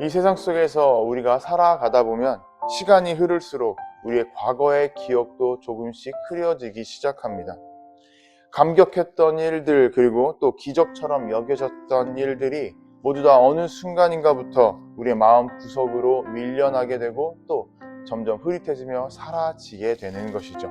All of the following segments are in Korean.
이 세상 속에서 우리가 살아가다 보면 시간이 흐를수록 우리의 과거의 기억도 조금씩 흐려지기 시작합니다. 감격했던 일들, 그리고 또 기적처럼 여겨졌던 일들이 모두 다 어느 순간인가부터 우리의 마음 구석으로 밀려나게 되고 또 점점 흐릿해지며 사라지게 되는 것이죠.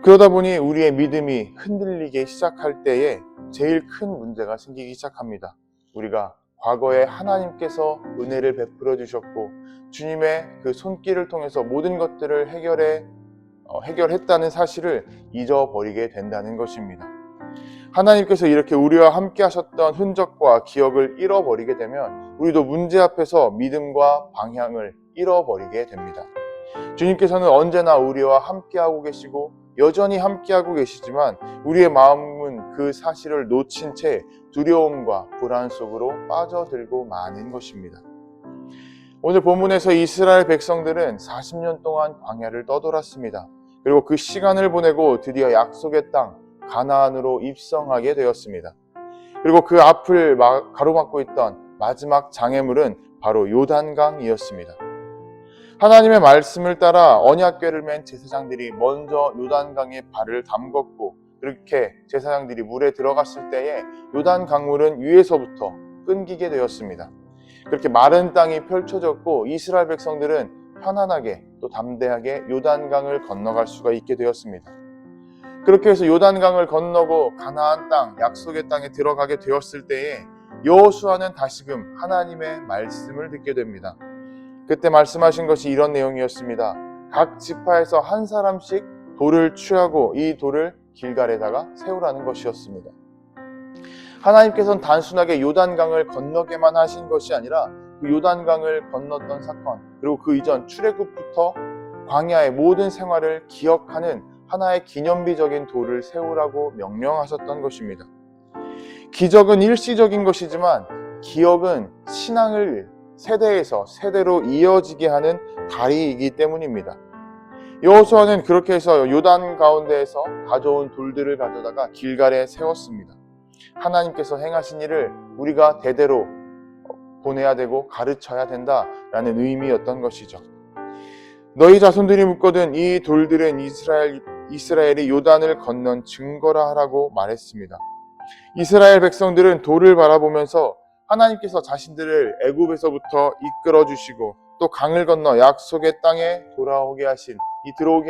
그러다 보니 우리의 믿음이 흔들리기 시작할 때에 제일 큰 문제가 생기기 시작합니다. 우리가 과거에 하나님께서 은혜를 베풀어 주셨고 주님의 그 손길을 통해서 모든 것들을 해결했다는 사실을 잊어버리게 된다는 것입니다. 하나님께서 이렇게 우리와 함께 하셨던 흔적과 기억을 잃어버리게 되면 우리도 문제 앞에서 믿음과 방향을 잃어버리게 됩니다. 주님께서는 언제나 우리와 함께하고 계시고 여전히 함께하고 계시지만 우리의 마음은 그 사실을 놓친 채 두려움과 불안 속으로 빠져들고 마는 것입니다. 오늘 본문에서 이스라엘 백성들은 40년 동안 광야를 떠돌았습니다. 그리고 그 시간을 보내고 드디어 약속의 땅 가나안으로 입성하게 되었습니다. 그리고 그 앞을 가로막고 있던 마지막 장애물은 바로 요단강이었습니다. 하나님의 말씀을 따라 언약궤를 맨 제사장들이 먼저 요단강에 발을 담궜고 그렇게 제사장들이 물에 들어갔을 때에 요단 강물은 위에서부터 끊기게 되었습니다. 그렇게 마른 땅이 펼쳐졌고 이스라엘 백성들은 편안하게 또 담대하게 요단강을 건너갈 수가 있게 되었습니다. 그렇게 해서 요단강을 건너고 가나안 땅, 약속의 땅에 들어가게 되었을 때에 여호수아는 다시금 하나님의 말씀을 듣게 됩니다. 그때 말씀하신 것이 이런 내용이었습니다. 각 지파에서 한 사람씩 돌을 취하고 이 돌을 길갈에다가 세우라는 것이었습니다. 하나님께서는 단순하게 요단강을 건너게만 하신 것이 아니라 그 요단강을 건넜던 사건, 그리고 그 이전 출애굽부터 광야의 모든 생활을 기억하는 하나의 기념비적인 돌을 세우라고 명령하셨던 것입니다. 기적은 일시적인 것이지만 기억은 신앙을 세대에서 세대로 이어지게 하는 다리이기 때문입니다. 여호수아는 그렇게 해서 요단 가운데에서 가져온 돌들을 가져다가 길갈에 세웠습니다. 하나님께서 행하신 일을 우리가 대대로 보내야 되고 가르쳐야 된다라는 의미였던 것이죠. 너희 자손들이 묻거든 이 돌들은 이스라엘이 요단을 건넌 증거라 하라고 말했습니다. 이스라엘 백성들은 돌을 바라보면서 하나님께서 자신들을 애굽에서부터 이끌어 주시고 또 강을 건너 약속의 땅에 들어오게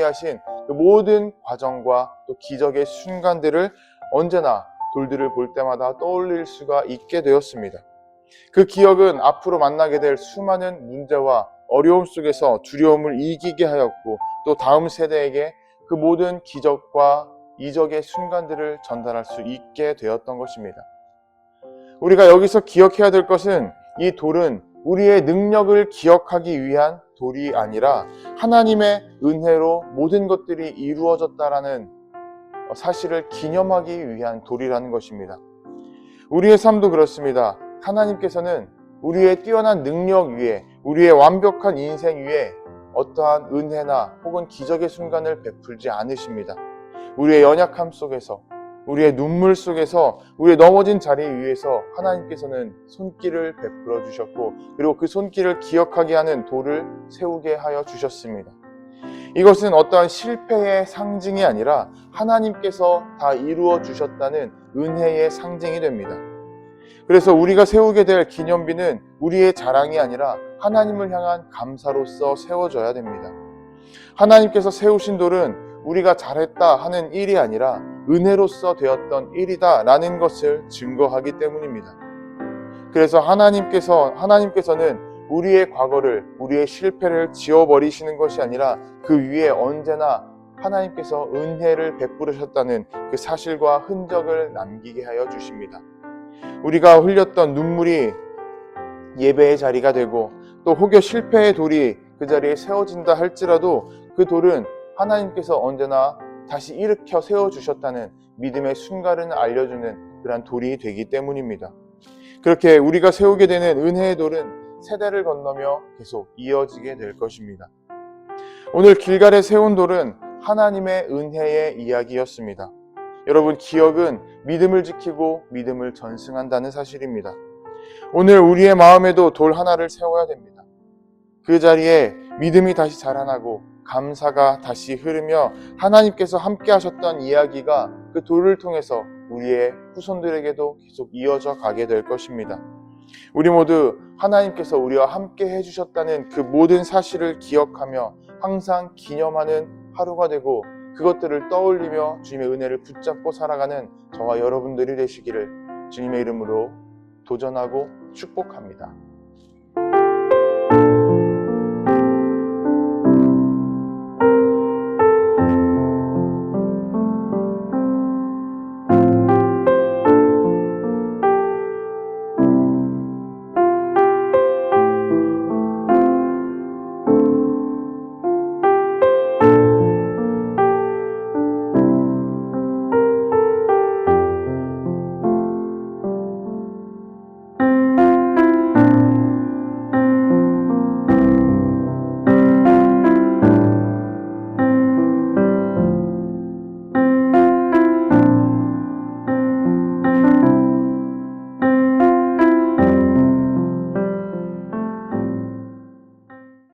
하신 그 모든 과정과 또 기적의 순간들을 언제나 돌들을 볼 때마다 떠올릴 수가 있게 되었습니다. 그 기억은 앞으로 만나게 될 수많은 문제와 어려움 속에서 두려움을 이기게 하였고 또 다음 세대에게 그 모든 기적과 이적의 순간들을 전달할 수 있게 되었던 것입니다. 우리가 여기서 기억해야 될 것은 이 돌은 우리의 능력을 기억하기 위한 돌이 아니라 하나님의 은혜로 모든 것들이 이루어졌다라는 사실을 기념하기 위한 돌이라는 것입니다. 우리의 삶도 그렇습니다. 하나님께서는 우리의 뛰어난 능력 위에, 우리의 완벽한 인생 위에 어떠한 은혜나 혹은 기적의 순간을 베풀지 않으십니다. 우리의 연약함 속에서, 우리의 눈물 속에서, 우리의 넘어진 자리 위에서 하나님께서는 손길을 베풀어 주셨고 그리고 그 손길을 기억하게 하는 돌을 세우게 하여 주셨습니다. 이것은 어떠한 실패의 상징이 아니라 하나님께서 다 이루어 주셨다는 은혜의 상징이 됩니다. 그래서 우리가 세우게 될 기념비는 우리의 자랑이 아니라 하나님을 향한 감사로서 세워져야 됩니다. 하나님께서 세우신 돌은 우리가 잘했다 하는 일이 아니라 은혜로서 되었던 일이다 라는 것을 증거하기 때문입니다. 그래서 하나님께서는 우리의 과거를, 우리의 실패를 지워버리시는 것이 아니라 그 위에 언제나 하나님께서 은혜를 베푸셨다는 그 사실과 흔적을 남기게 하여 주십니다. 우리가 흘렸던 눈물이 예배의 자리가 되고 또 혹여 실패의 돌이 그 자리에 세워진다 할지라도 그 돌은 하나님께서 언제나 다시 일으켜 세워주셨다는 믿음의 순간을 알려주는 그런 돌이 되기 때문입니다. 그렇게 우리가 세우게 되는 은혜의 돌은 세대를 건너며 계속 이어지게 될 것입니다. 오늘 길갈에 세운 돌은 하나님의 은혜의 이야기였습니다. 여러분, 기억은 믿음을 지키고 믿음을 전승한다는 사실입니다. 오늘 우리의 마음에도 돌 하나를 세워야 됩니다. 그 자리에 믿음이 다시 자라나고 감사가 다시 흐르며 하나님께서 함께 하셨던 이야기가 그 돌을 통해서 우리의 후손들에게도 계속 이어져 가게 될 것입니다. 우리 모두 하나님께서 우리와 함께 해주셨다는 그 모든 사실을 기억하며 항상 기념하는 하루가 되고 그것들을 떠올리며 주님의 은혜를 붙잡고 살아가는 저와 여러분들이 되시기를 주님의 이름으로 도전하고 축복합니다.